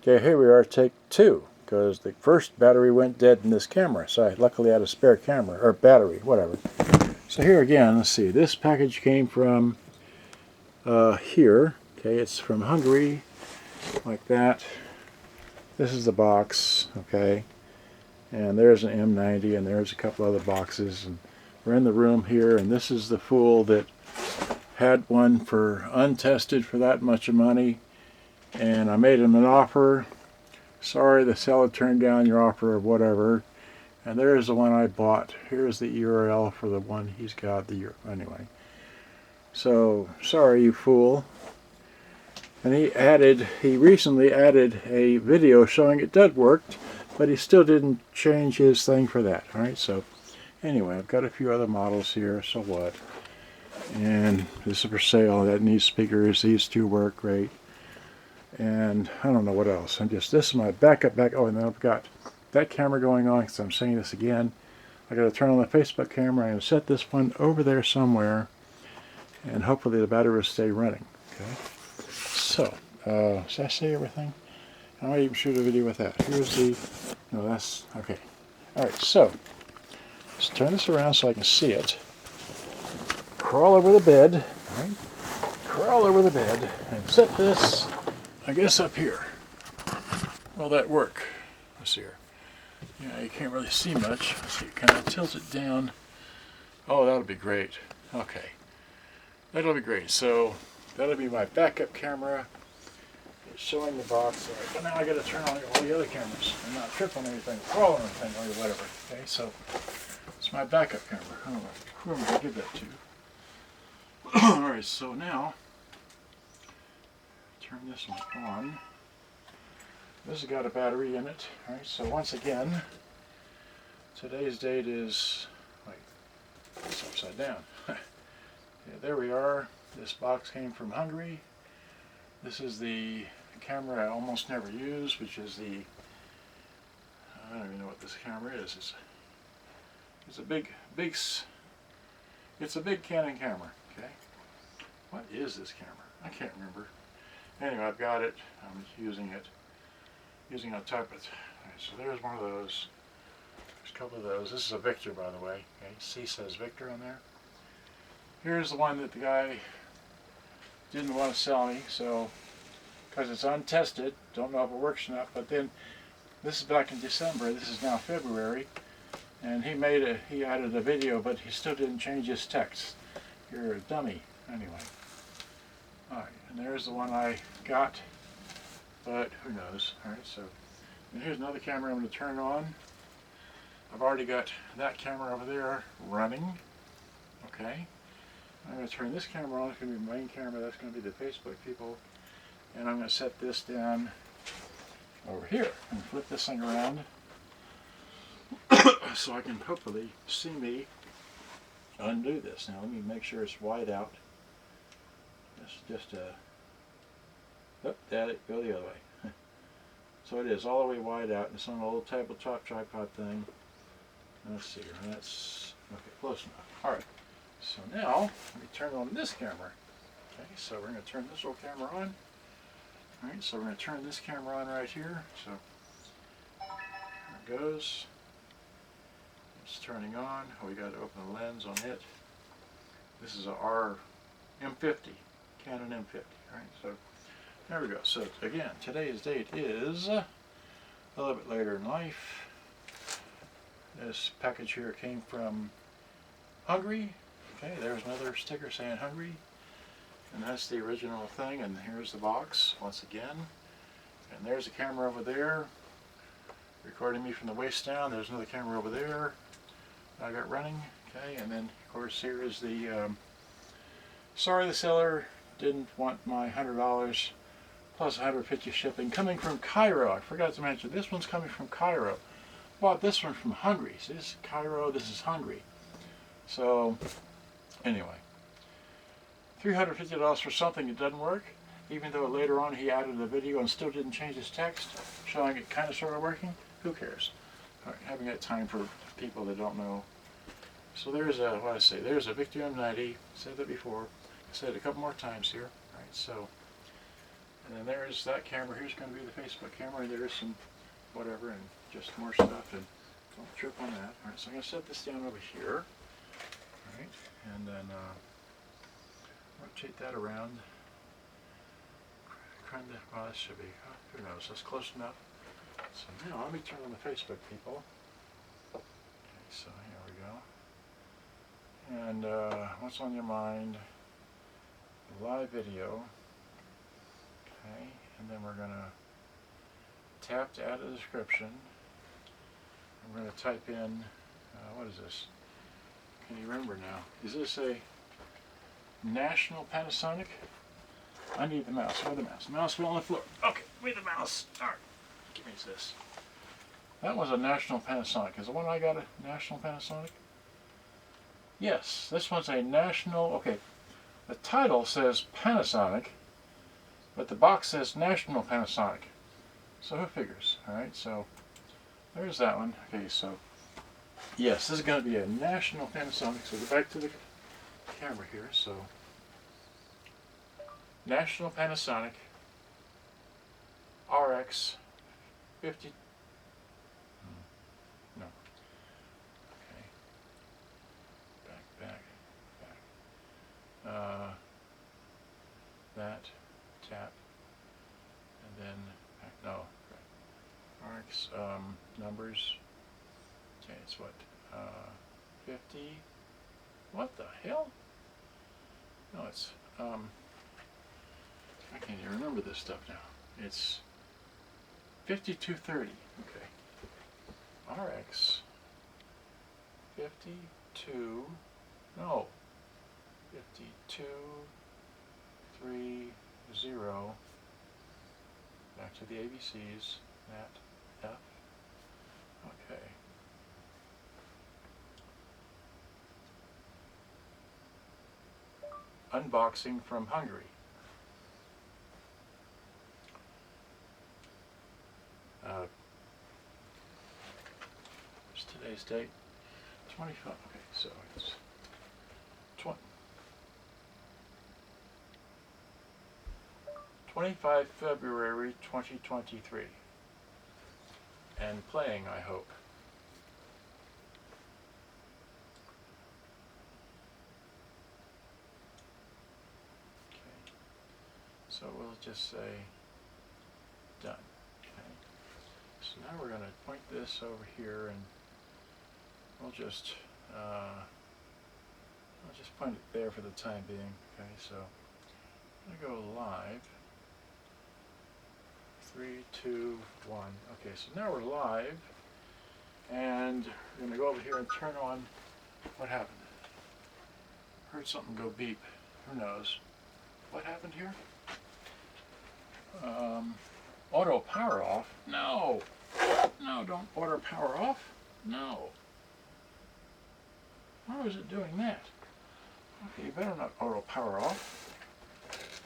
Okay, here we are, take 2, because the first battery went dead in this camera. So I luckily had a spare camera, or battery, whatever. So here again, let's see, this package came from here. Okay, it's from Hungary, like that. This is the box, okay, and there's an M90, and there's a couple other boxes, and we're in the room here, and this is the fool that had one for untested for that much of money, and I made him an offer. Sorry, the seller turned down your offer or whatever, and there's the one I bought. Here's the URL for the one he's got, anyway. So, sorry you fool. And he recently added a video showing it did work, but he still didn't change his thing for that. Alright, so anyway, I've got a few other models here, so what? And this is for sale. That needs speakers, these two work great. And I don't know what else. This is my backup. Oh, and then I've got that camera going on, because I'm saying this again. I got to turn on the Facebook camera and set this one over there somewhere, and hopefully the battery will stay running. Okay. So, did I say everything? I might even shoot a video with that. Here's the, no, that's, okay. Alright, so, let's turn this around so I can see it. Crawl over the bed, alright? Crawl over the bed, and set this, I guess, up here. Will that work? Let's see here. Yeah, you can't really see much. Let's see, kind of tilt it down. Oh, that'll be great. Okay. That'll be great. So, that'll be my backup camera. It's showing the box. All right, but now I got to turn on all the other cameras and not trip on anything, fall on anything, or whatever. Okay, so it's my backup camera. I don't know who I'm going to give that to. All right, so now turn this one on. This has got a battery in it. All right, so once again, today's date is, wait, it's upside down. Yeah, there we are. This box came from Hungary. This is the camera I almost never use, which is the, I don't even know what this camera is. It's a big Canon camera. Okay, what is this camera? I can't remember. Anyway, I've got it. I'm using it on top of it. All right, so there's one of those. There's a couple of those. This is a Victor, by the way. Okay, C says Victor on there. Here's the one that the guy didn't want to sell me, so, because it's untested, don't know if it works or not. But then this is back in December, this is now February, and he added a video, but he still didn't change his text. You're a dummy. Anyway, alright, and there's the one I got, but who knows. Alright, so, and here's another camera I'm going to turn on. I've already got that camera over there running. Okay, I'm going to turn this camera on. It's going to be my main camera. That's going to be the Facebook people. And I'm going to set this down over here and flip this thing around so I can hopefully see me undo this. Now let me make sure it's wide out. Just oh, go the other way. So it is all the way wide out. It's on a little tabletop tripod thing. Let's see here. That's okay, close enough. All right. So now let me turn on this camera. Okay, so we're going to turn this little camera on. All right, so we're going to turn this camera on right here. So there it goes. It's turning on. Oh, we got to open the lens on it. This is a M50, Canon M50. All right, so there we go. So again, today's date is a little bit later in life. This package here came from Hungary. Okay, there's another sticker saying Hungary. And that's the original thing, and here's the box once again. And there's a camera over there recording me from the waist down. There's another camera over there I got running. Okay, and then of course here is the sorry the seller didn't want my $100 plus $150 shipping, coming from Cairo. I forgot to mention this one's coming from Cairo. Bought this one from Hungary. So this is Cairo, this is Hungary. So anyway, $350 for something that doesn't work, even though later on he added a video and still didn't change his text, showing it kind of sort of working. Who cares? All right, having that time for people that don't know. So there's a, what I say, there's a Victor M90. Said that before. I said it a couple more times here. All right, so And then there's that camera. Here's going to be the Facebook camera. And there's some whatever and just more stuff. And don't trip on that. All right, so I'm going to set this down over here. All right, and then rotate that around. Well, this should be, who knows, that's close enough. So now let me turn on the Facebook, people. Okay, so here we go. And what's on your mind? Live video. Okay, and then we're going to tap to add a description. I'm going to type in, what is this? Can you remember now? Is this a National Panasonic? I need the mouse. Where's the mouse? The mouse fell on the floor. Okay, where's the mouse? All right, give me this. That was a National Panasonic. Is the one I got a National Panasonic? Yes, this one's a National, okay. The title says Panasonic, but the box says National Panasonic. So who figures? All right, so there's that one. Okay, so yes, this is going to be a National Panasonic. So go back to the camera here. So National Panasonic RX-50. No. Okay. Back. That. Tap. And then back. No. RX numbers. Okay, it's what? 50. What the hell? No, it's I can't even remember this stuff now. It's 5230. Okay. RX 52. No. 5230. Back to the ABCs. That F. Okay. Unboxing from Hungary. What's today's date? 25. Okay, so it's 25 February 2023. And playing, I hope. Okay. So we'll just say done. Okay. So now we're going to point this over here, and we'll just point it there for the time being. Okay. So I'm going to go live. 3, 2, 1. Okay, so now we're live, and we're going to go over here and turn on. What happened? Heard something go beep. Who knows? What happened here? Auto power off? No! No, don't auto power off. No. Why was it doing that? Okay, you better not auto power off.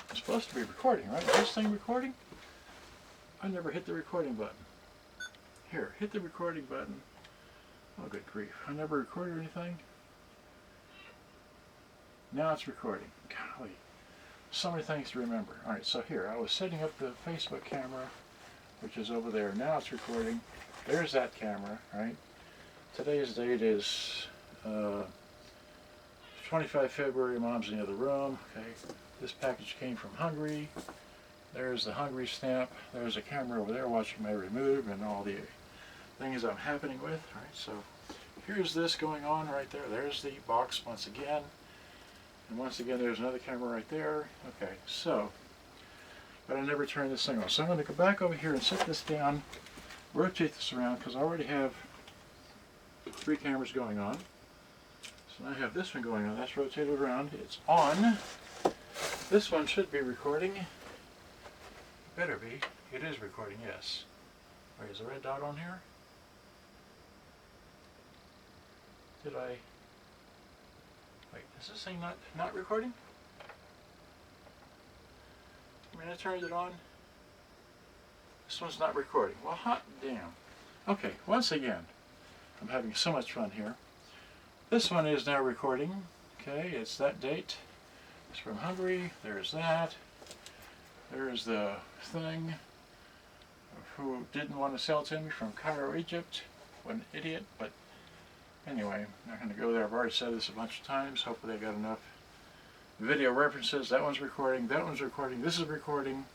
It's supposed to be recording, right? Is this thing recording? I never hit the recording button. Here, hit the recording button. Oh, good grief. I never recorded anything. Now it's recording. Golly. So many things to remember. Alright, so here, I was setting up the Facebook camera, which is over there. Now it's recording. There's that camera, right? Today's date is 25 February. Mom's in the other room. Okay. This package came from Hungary. There's the Hungary stamp. There's a camera over there watching my every move and all the things I'm happening with. All right, so here's this going on right there. There's the box once again. And once again, there's another camera right there. Okay, so, but I never turned this thing on. So I'm going to go back over here and set this down, rotate this around, because I already have 3 cameras going on. So now I have this one going on. That's rotated around. It's on. This one should be recording. Better be. It is recording, yes. Wait, is the red dot on here? Did I... Wait, is this thing not recording? I mean, I turned it on. This one's not recording. Well, hot damn. Okay, once again, I'm having so much fun here. This one is now recording. Okay, it's that date. It's from Hungary. There's that. There's the thing who didn't want to sell to me from Cairo, Egypt. What an idiot, but anyway, I'm not going to go there. I've already said this a bunch of times. Hopefully I got enough video references. That one's recording, that one's recording, this is recording.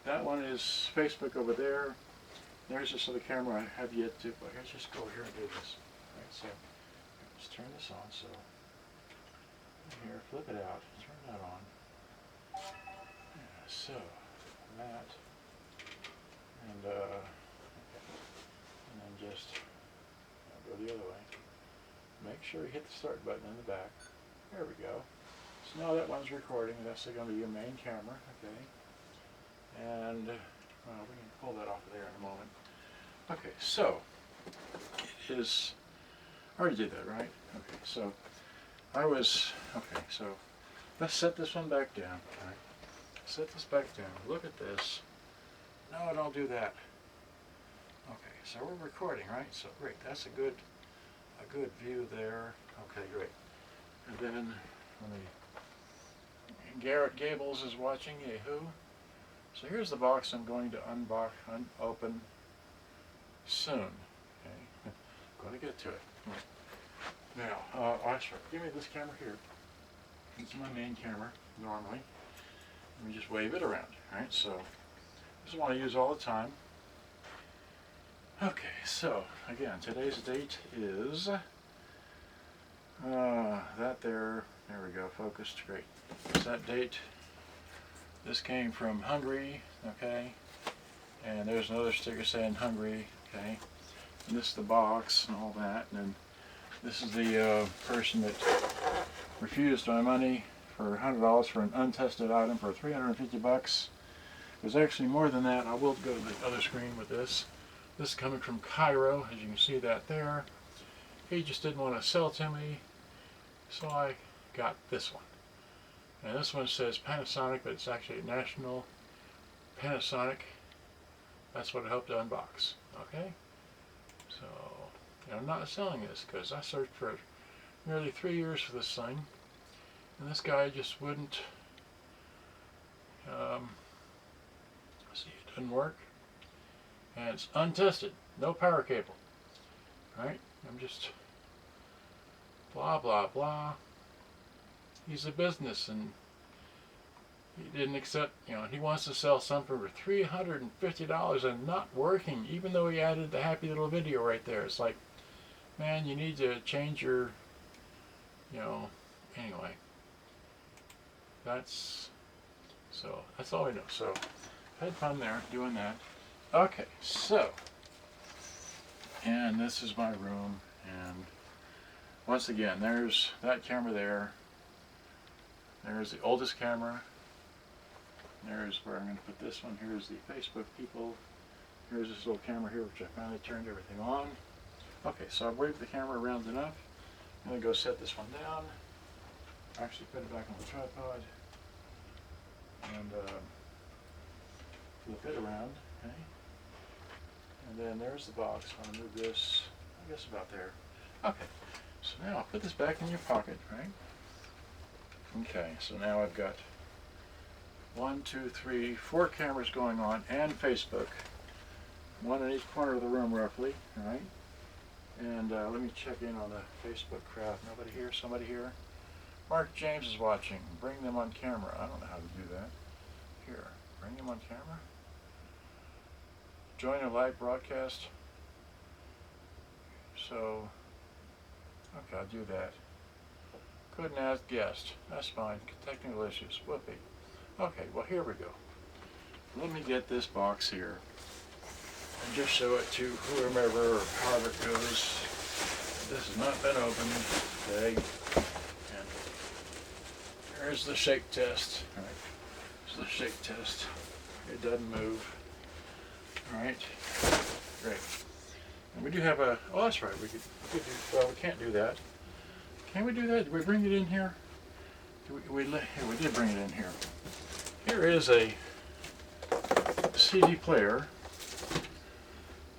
That one is Facebook over there. There's this other camera I have yet to, but let's just go over here and do this. Right, so let's turn this on. So here, flip it out, turn that on. Yeah, so that, and then just go the other way. Make sure you hit the start button in the back. There we go. So now that one's recording. That's going to be your main camera, okay? And well, we can pull that off of there in a moment. Okay, so it is. I already did that, right? Okay, so so let's set this one back down. All right, set this back down. Look at this. No, don't do that. Okay, so we're recording, right? So great. That's a good view there. Okay, great. And then Garrett Gables is watching. Yahoo! So here's the box I'm going to open soon. Okay, going to get to it. Now, give me this camera here. It's my main camera normally. Let me just wave it around. All right, so this is one I use all the time. Okay, so again, today's date is that there. There we go, focused. Great. It's that date. This came from Hungary, okay, and there's another sticker saying Hungary, okay, and this is the box and all that, and then this is the person that refused my money for $100 for an untested item for $350. It was actually more than that. I will go to the other screen with this. This is coming from Cairo, as you can see that there. He just didn't want to sell to me, so I got this one. And this one says Panasonic, but it's actually a National Panasonic. That's what I hope to unbox. Okay? So, I'm not selling this because I searched for nearly 3 years for this thing. And this guy just wouldn't. See, it doesn't work. And it's untested. No power cable. Right? I'm just blah, blah, blah. He's a business, and he didn't accept, he wants to sell something for $350 and not working, even though he added the happy little video right there. It's like, man, you need to change your, anyway. That's all I know. So, I had fun there doing that. Okay, so, and this is my room, and once again, there's that camera there. There's the oldest camera. There's where I'm going to put this one. Here's the Facebook people. Here's this little camera here, which I finally turned everything on. Okay, so I've waved the camera around enough. I'm going to go set this one down. Actually put it back on the tripod. And flip it around. Okay. And then there's the box. I'm going to move this, I guess, about there. Okay, so now I'll put this back in your pocket, right? Okay, so now I've got 4 cameras going on, and Facebook. One in each corner of the room, roughly, right? And let me check in on the Facebook crowd. Nobody here? Somebody here? Mark James is watching. Bring them on camera. I don't know how to do that. Here, bring them on camera. Join a live broadcast. So, okay, I'll do that. Couldn't ask guest. That's fine. Technical issues. Whoopee. Okay, well, here we go. Let me get this box here and just show it to whomever or however it goes. This has not been opened. Okay. And there's the shake test. All right. There's the shake test. It doesn't move. All right. Great. And we do have a. Oh, that's right. We could do. Well, we can't do that. Can we do that? Did we bring it in here? We did bring it in here. Here is a CD player,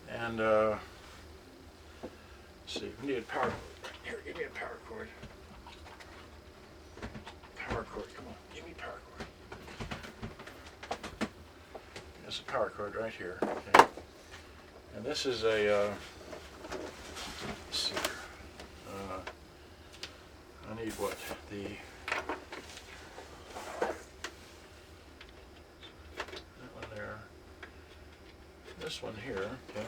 and let's see, we need a power. Here, give me a power cord. Power cord, come on, give me power cord. This is a power cord right here. Okay. And this is a, let's see here. I need what? That one there. This one here, okay.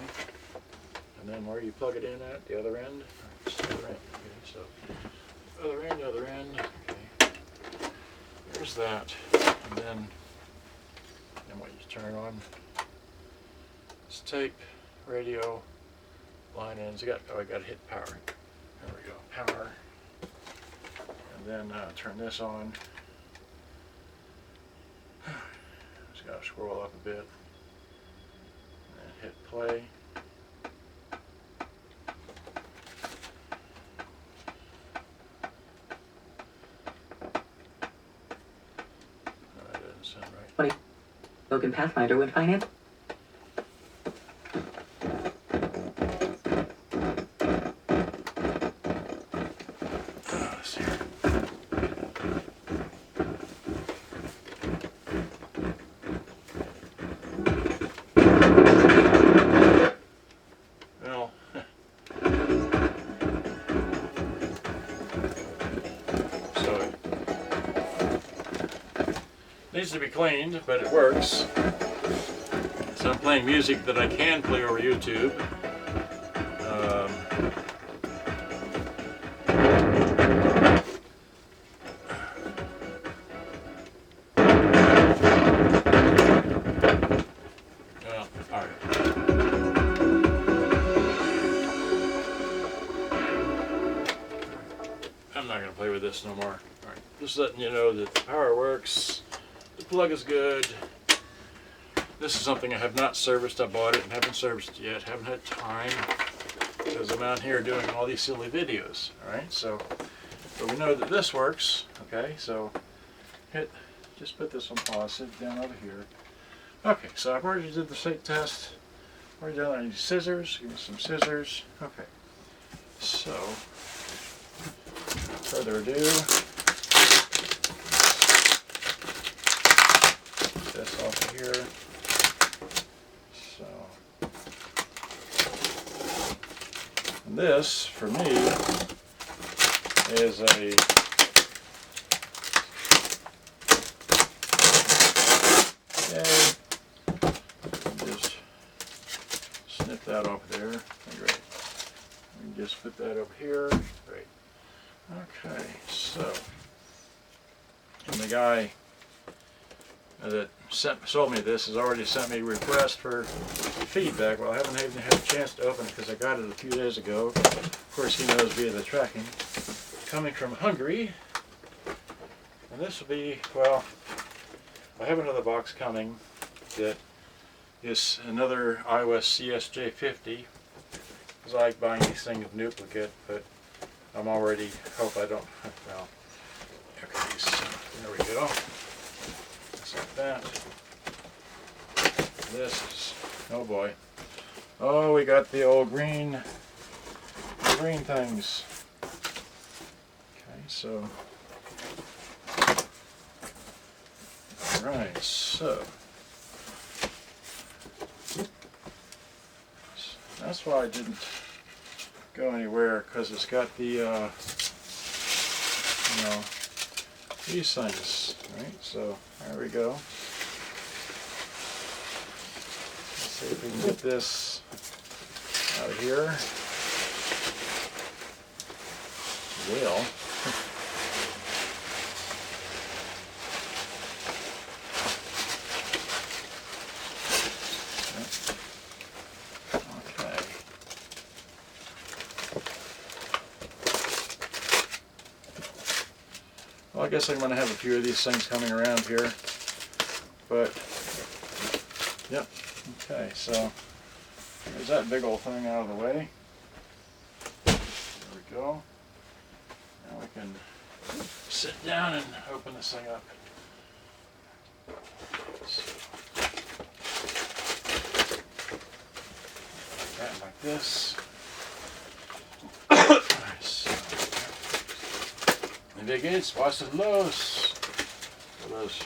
And then where you plug it in at, the other end? It's the other end, okay, so other end, okay. There's that. And then what you turn on. It's tape, radio, line ends. I got to hit power. There we go, power. And then turn this on. Just got to scroll up a bit. And hit play. No, that doesn't sound right. Logan Pathfinder would finance. Needs to be cleaned, but it works. So I'm playing music that I can play over YouTube. Well, all right. I'm not going to play with this no more. All right. Just letting you know that the power works. The plug is good. This is something I have not serviced. I bought it and haven't serviced it yet. Haven't had time because I'm out here doing all these silly videos. Alright, so but we know that this works. Okay, so just put this on pause, sit down over here. Okay, so I've already did the state test. Already done. I need scissors. Give me some scissors. Okay, so without further ado, this off of here. So, and this for me is a just snip that off there. Great. And just put that over here. Great. Okay, so and the guy that sold me this has already sent me a request for feedback. Well, I haven't even had a chance to open it because I got it a few days ago. Of course, he knows via the tracking. Coming from Hungary. And this will be, well, I have another box coming that is another iOS CSJ50. Because I like buying these things in duplicate, but I'm already, hope I don't, well, okay, so there we go. Like that. This is, oh boy. Oh, we got the old green things. Okay, so. Alright, so. That's why I didn't go anywhere, because it's got the, you know, these things, right? So there we go. Let's see if we can get this out of here. Will. Okay. Well, I guess I'm going to have a few of these things coming around here, but, yep, okay, so there's that big old thing out of the way. There we go. Now we can sit down and open this thing up. So, that like this. Wie geht's? Was ist los? Los.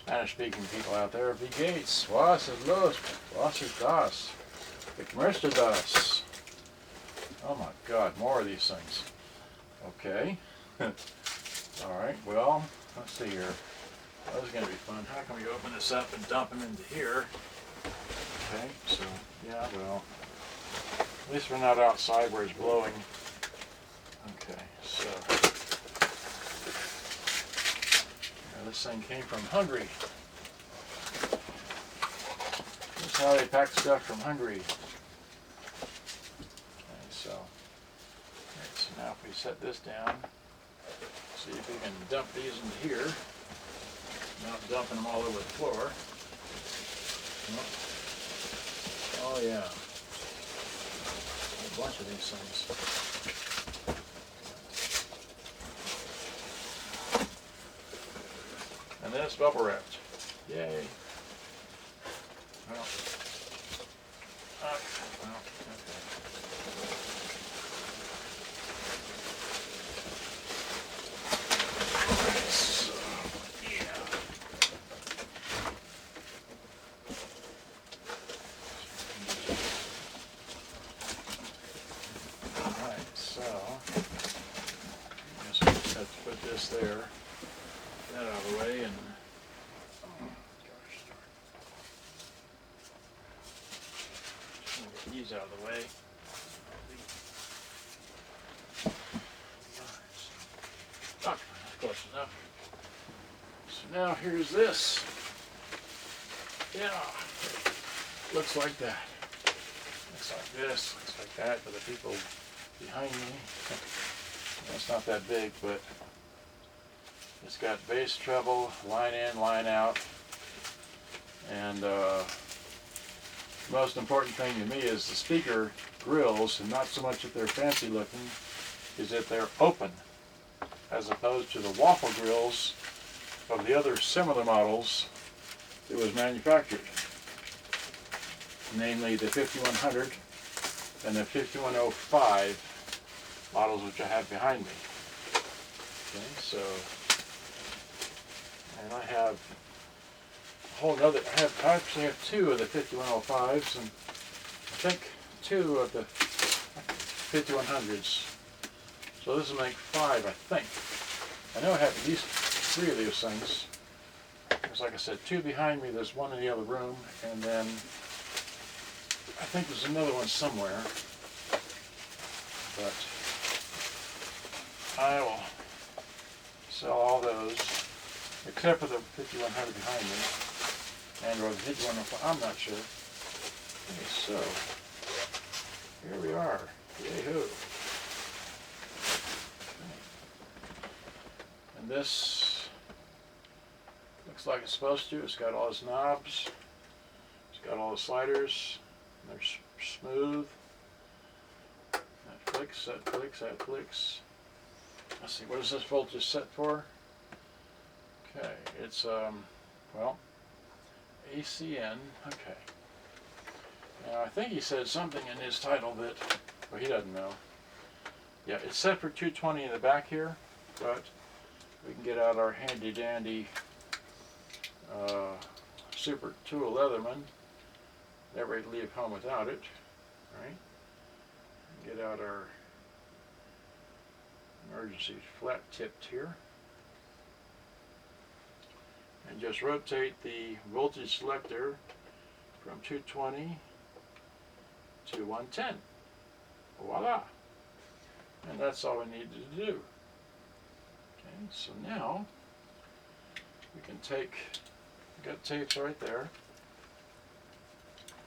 Spanish-speaking people out there, wie geht's? Was ist los? Was ist das? Ich möchte das. Oh my God, more of these things. Okay. Alright, well, let's see here. That was going to be fun. How can we open this up and dump them into here? Okay, so, yeah, well, at least we're not outside where it's blowing. Okay, so, yeah, this thing came from Hungary. This is how they pack stuff from Hungary. Okay, so now if we set this down, see if we can dump these into here. Not dumping them all over the floor. Oh yeah, a bunch of these things. And then it's bubble wrapped. Yay. Well, okay. There, that out of the way, and get these out of the way. Okay, close enough. So now here's this. Yeah, looks like that. Looks like this. Looks like that for the people behind me. It's not that big, but it's got bass, treble, line in, line out, and most important thing to me is the speaker grills, and not so much that they're fancy looking, is that they're open, as opposed to the waffle grills of the other similar models that was manufactured, namely the 5100 and the 5105 models, which I have behind me. Okay, so. And I have a whole other, I actually have two of the 5105s and I think two of the 5100s. So this will make 5, I think. I know I have at least 3 of these things. There's, like I said, 2 behind me, there's 1 in the other room, and then I think there's another one somewhere. But I will sell all those. Except for the 5100 behind me, and or the 5105, I'm not sure. Okay, so, here we are. Yay-hoo. Okay. And this looks like it's supposed to. It's got all its knobs. It's got all the sliders. They're smooth. That clicks, that clicks, that clicks. Let's see, what is this voltage set for? Okay, it's, well, ACN, okay. Now, I think he said something in his title that, well, he doesn't know. Yeah, it's set for 220 in the back here, but we can get out our handy-dandy Super Tool Leatherman. Never leave home without it, right? Get out our emergency flat-tipped here. And just rotate the voltage selector from 220 to 110. Voila! And that's all we needed to do. Okay, so now we can take, we got tapes right there.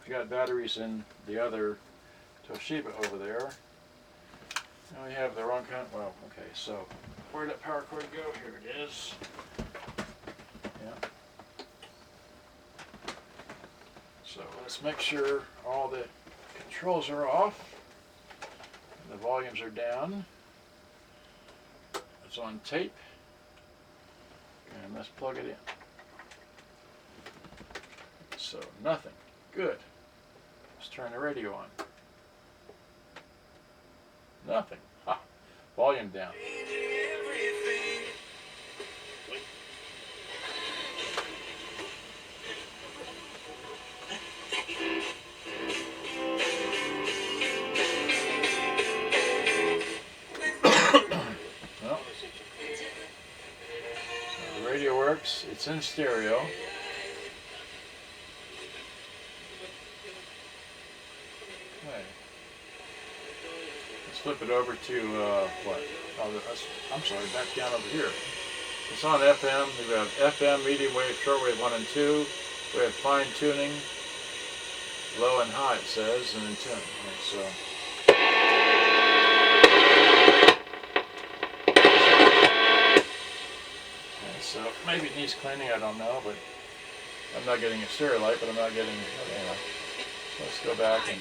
We got batteries in the other Toshiba over there. Now we have the wrong kind, well, okay, so where'd that power cord go? Here it is. Yeah. So let's make sure all the controls are off and the volumes are down. It's on tape, and let's plug it in. So nothing. Good. Let's turn the radio on. Nothing. Ha. Volume down. It's in stereo. Okay. Let's flip it over to what? Oh, I'm sorry, back down over here. It's on FM. We have FM, medium wave, shortwave 1 and 2. We have fine tuning, low and high it says, and in tune. Okay, so maybe it needs cleaning, I don't know, but I'm not getting a stereo light, but I'm not getting, anyway. So let's go back and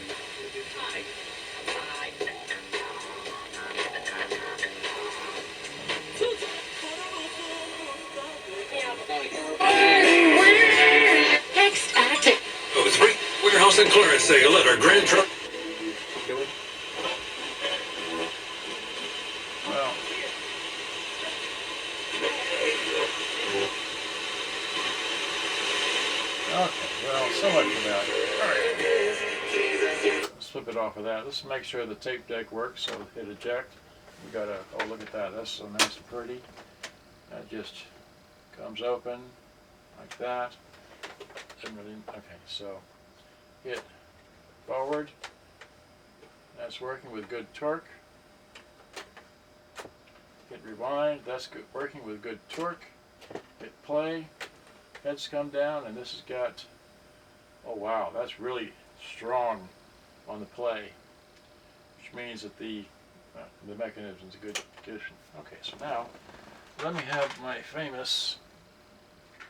Next active. Oh, it's right. Warehouse and clearance sale at our Grand Truck. well, okay, well, so much for that. Alright. Let's flip it off of that. Let's make sure the tape deck works, so hit eject. We got a, oh look at that, that's so nice and pretty. That just comes open like that. Okay, so hit forward. That's working with good torque. Hit rewind. That's good, working with good torque. Hit play. Heads come down, and this has got, oh wow, that's really strong on the play, which means that the mechanism's in good condition. Okay, so now let me have my famous.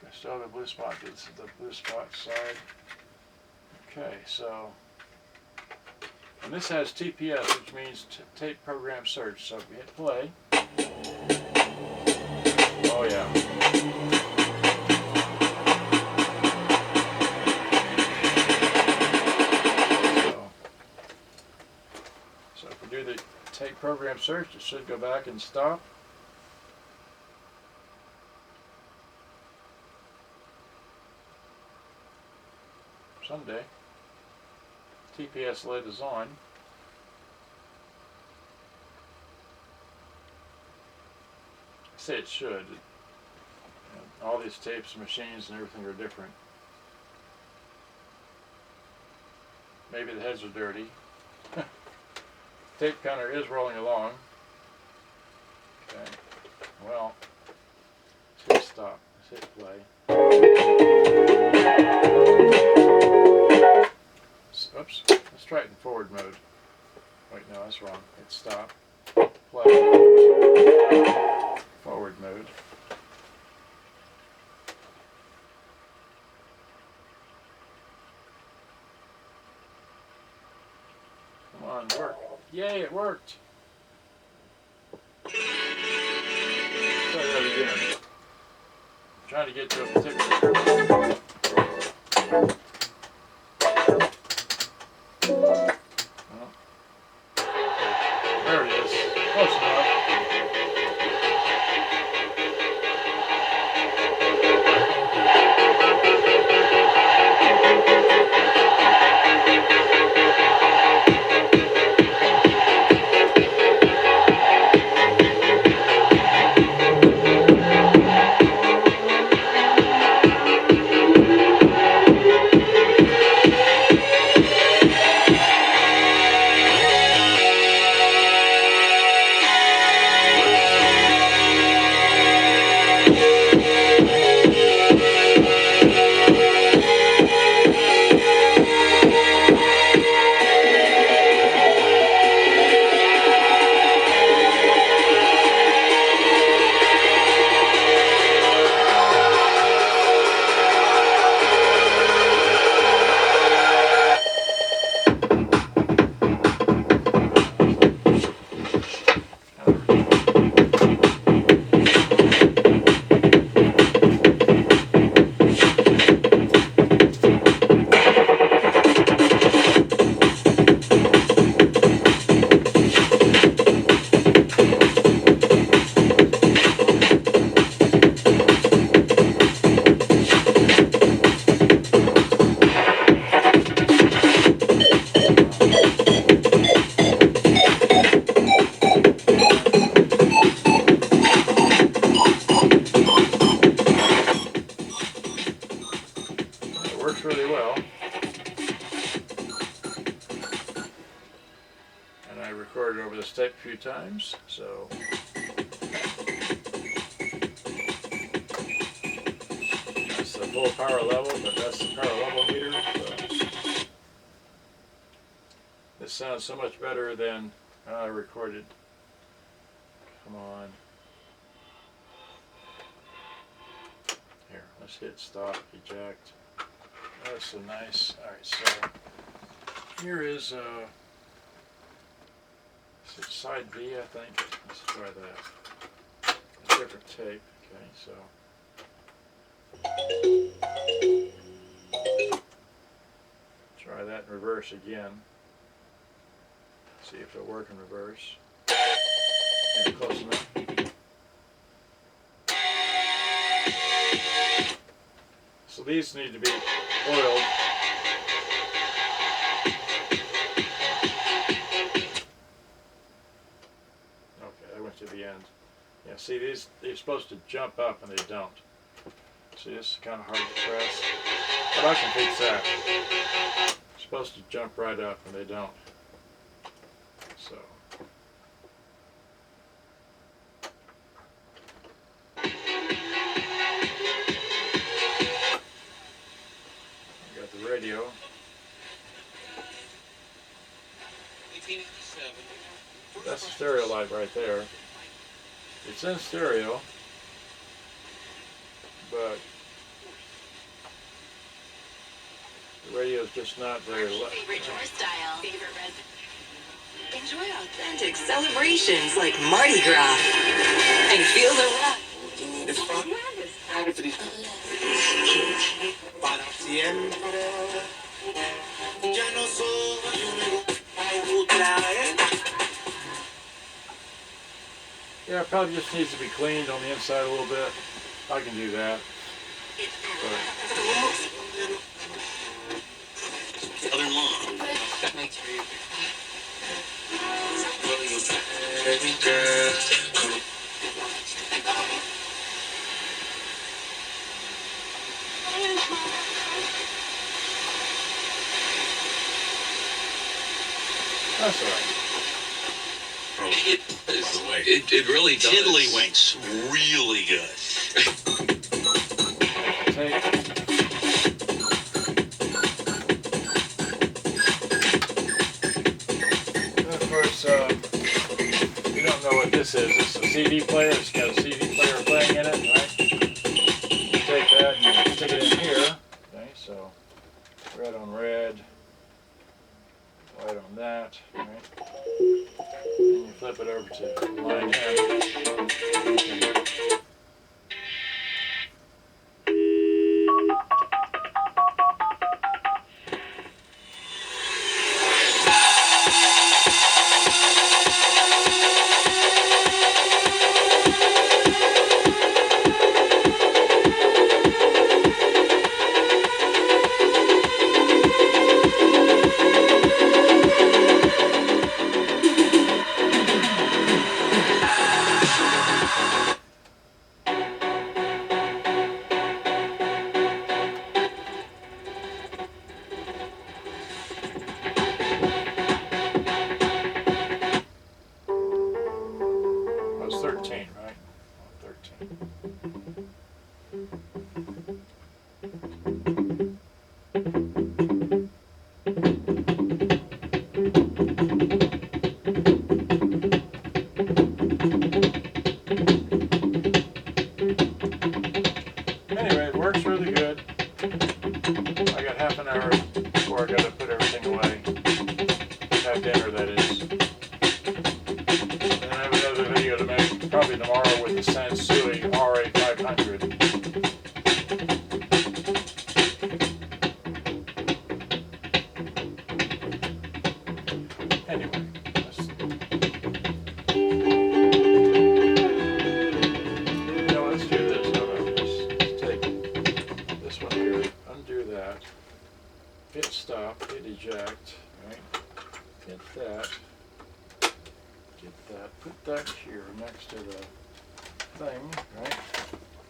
I still have a blue spot. This is the blue spot side. Okay, so, and this has TPS, which means tape program search. So if we hit play, oh yeah. So if we do the tape program search, it should go back and stop. Someday. TPS lid is on. I say it should. All these tapes, machines, and everything are different. Maybe the heads are dirty. Tape counter is rolling along. Okay. Well, let's hit stop. Let's hit play. Oops. Let's try it in forward mode. Wait, no, that's wrong. Hit stop. Play. Forward mode. Come on, work. Yay, it worked. Let's try that again. I'm trying to get to a particular. Well, there it is. Close enough. recorded over this tape a few times, so that's the full power level, but that's the power level meter. So this sounds so much better than I recorded. Come on. Here, let's hit stop, eject. That's so nice. Alright, so here is side B, I think. Let's try that. A different tape. Okay, so try that in reverse again. See if it'll work in reverse. And close enough. So these need to be oiled. Okay, I went to the end. Yeah, see these, they're supposed to jump up and they don't. See, this is kind of hard to press. But I can fix that. They're supposed to jump right up and they don't. So. Radio. 1887. That's the stereo light right there. It's in stereo, but the radio is just not very loud. Favorite tour style. Favorite resident. Enjoy authentic celebrations like Mardi Gras and feel the rush. It's fun. For these. Para siempre. Ya no soy otra vez. Yeah, it probably just needs to be cleaned on the inside a little bit. I can do that. But Southern-in-law. That makes you. that's all right. It really does. Tiddlywinks, really good. Tape. And of course, you don't know what this is. It's a CD player. It's got a CD player playing in it, right? You take that and you stick it in here. Okay, so red on red, white on that, right? And you flip it over to line M. That was 13, right? 13. Anyway, it works really good. I got half an hour before I got to put everything away. Have dinner, that is. And I have another video to make probably tomorrow with the Sansui RX-5230F. Anyway, let's do this. Hold on. Let's take this one here, undo that, hit stop, hit eject, right? Get that, put that here next to the thing, right?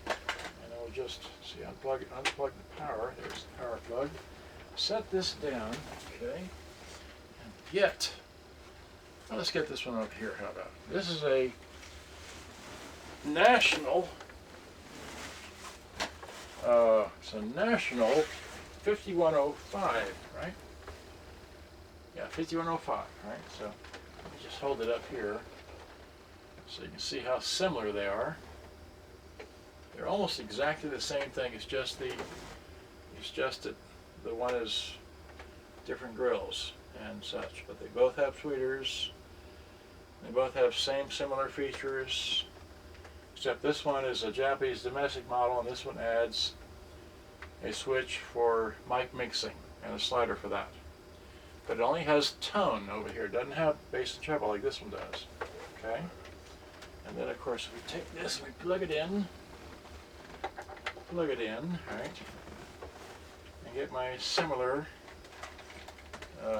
And I'll just, see, unplug the power, there's the power plug. Set this down, okay, and get Well, let's get this one up here. How about it? This is a national. It's a national 5105, right? Yeah, 5105, right? So let me just hold it up here so you can see how similar they are. They're almost exactly the same thing. It's just that the one is different grills and such, but they both have tweeters. They both have similar features, except this one is a Japanese domestic model, and this one adds a switch for mic mixing and a slider for that. But it only has tone over here. It doesn't have bass and treble like this one does. Okay? And then, of course, we take this and we plug it in, right? And get my similar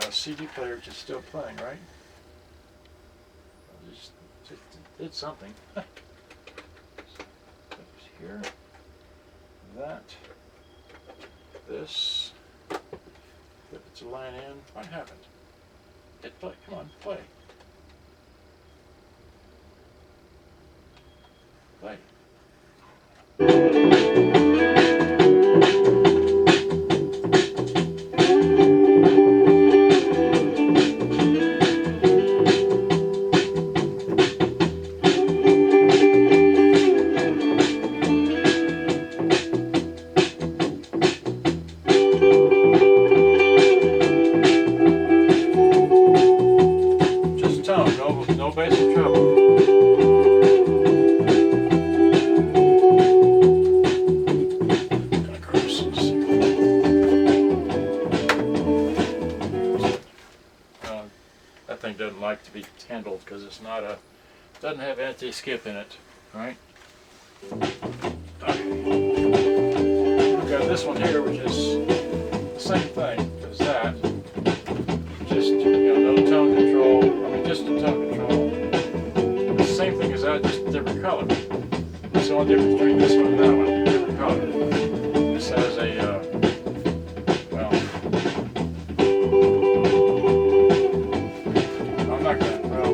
CD player, which is still playing, right? Just did something. Here, that, this, put its line in. What happened? Hit play. Come on, play. Play. Just tone, no bass or treble. That thing doesn't like to be handled because it's not a, doesn't have anti-skip in it, right? Okay. We've got this one here, which is the same thing as that. Just, no tone control. I mean, just a tone control. The same thing as that, just a different color. That's the only difference between this one and that one. Different color. This has a, well, I'm not gonna, well.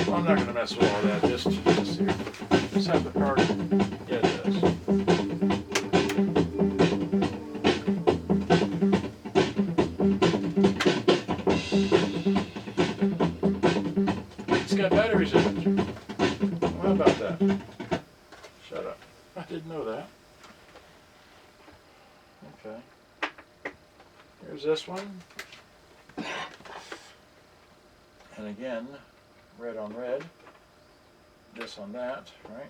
I'm not going to mess with all that, just here. Just have the power. Yeah, it does. It's got batteries in it. Well, how about that? Shut up. I didn't know that. Okay. Here's this one. And again, red on red, this on that, right?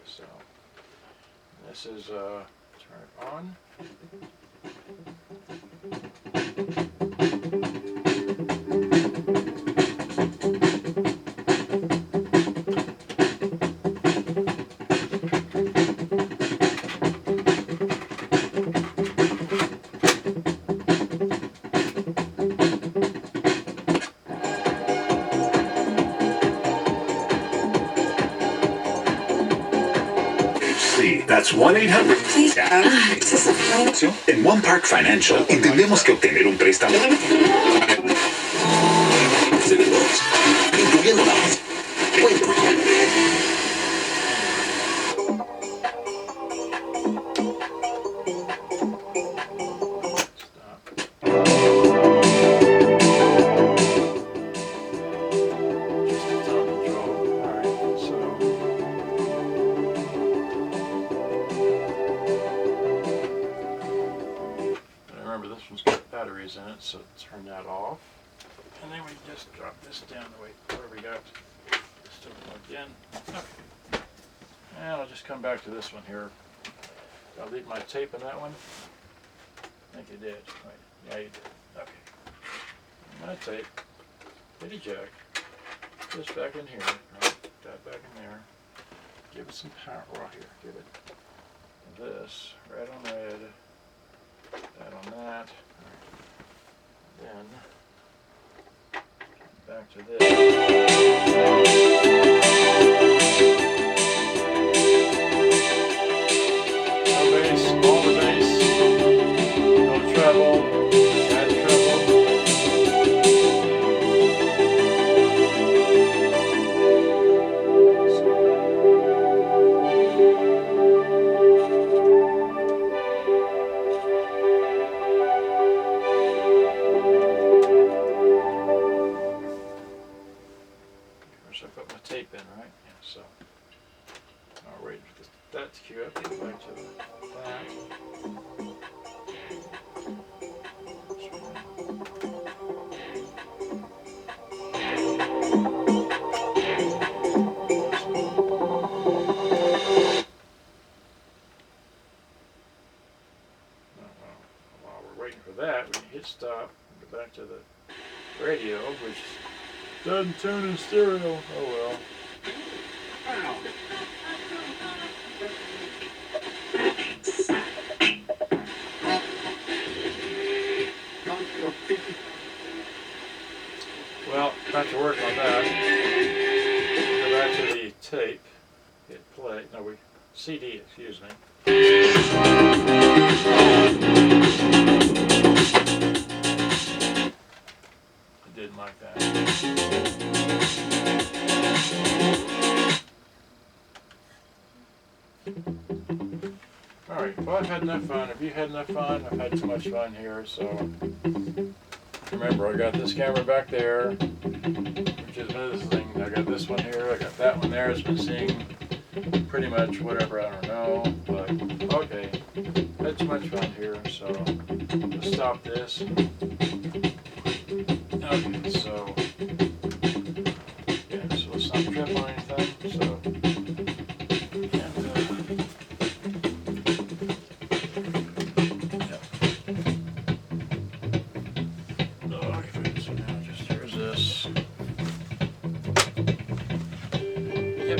So this is turn it on. That's 1-800. En One Park Financial entendemos que obtener un préstamo incluyendo la This one's got batteries in it, so turn that off. And then we just drop this down the way where we got still plugged in. Okay. And I'll just come back to this one here. I'll leave my tape in that one. I think you did. Right. Yeah, you did. Okay. My tape. Bitty jack. This back in here. Right? That back in there. Give it some power. Right here. Give it this. Red on red. That on that. Then back to this. No bass, all the bass. No treble. Bad treble. I put my tape in, right? Yeah, so I'll wait for that to cue up, get back to that. While we're waiting for that, we can hit stop and go back to the radio, which doesn't tune in stereo. Oh well. Well, got to work on that. Go back to the tape. Hit play. No, CD, excuse me. I didn't like that. Alright, well, I've had enough fun. Have you had enough fun? I've had too much fun here, so remember, I got this camera back there, which is visiting. I got this one here, I got that one there. It's been seeing pretty much whatever, I don't know, but okay. Had too much fun here, so let's stop this. Okay, so yeah, so let's not trip on anything. So okay, so now just here's this. Yep.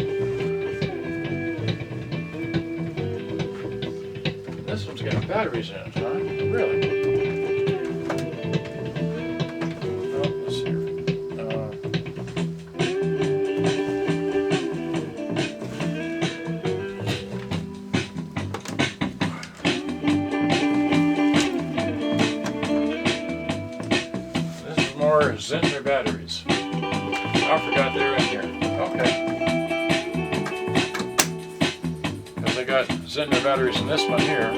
This one's got batteries in it, huh? Really? Zentner batteries. I forgot they were in here. Okay. Because I got Zentner batteries in this one here.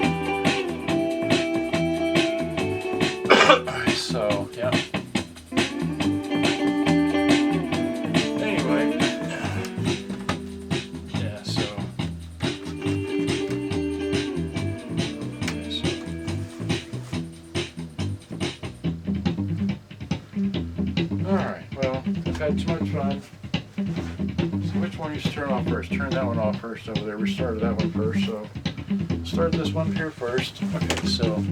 So, yeah. Anyway. Yeah, so. Okay, so. Alright, well, I've had too much fun. So which one you should turn off first? Turn that one off first over there. We started that one first, so start this one here first. Okay, so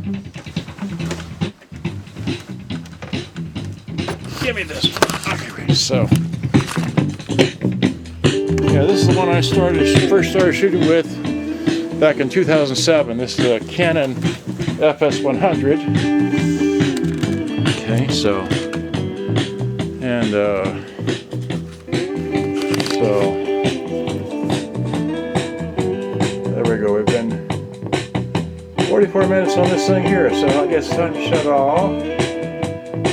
give me this one. Okay, ready. So yeah, this is the one I first started shooting with back in 2007. This is a Canon FS100. Okay, so and so there we go. We've been 44 minutes on this thing here, so I guess it's time to shut it off.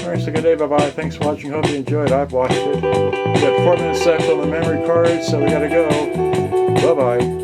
Alright, so good day, bye-bye. Thanks for watching. Hope you enjoyed. I've watched it. We got 4 minutes left on the memory card, so we gotta go. Bye-bye.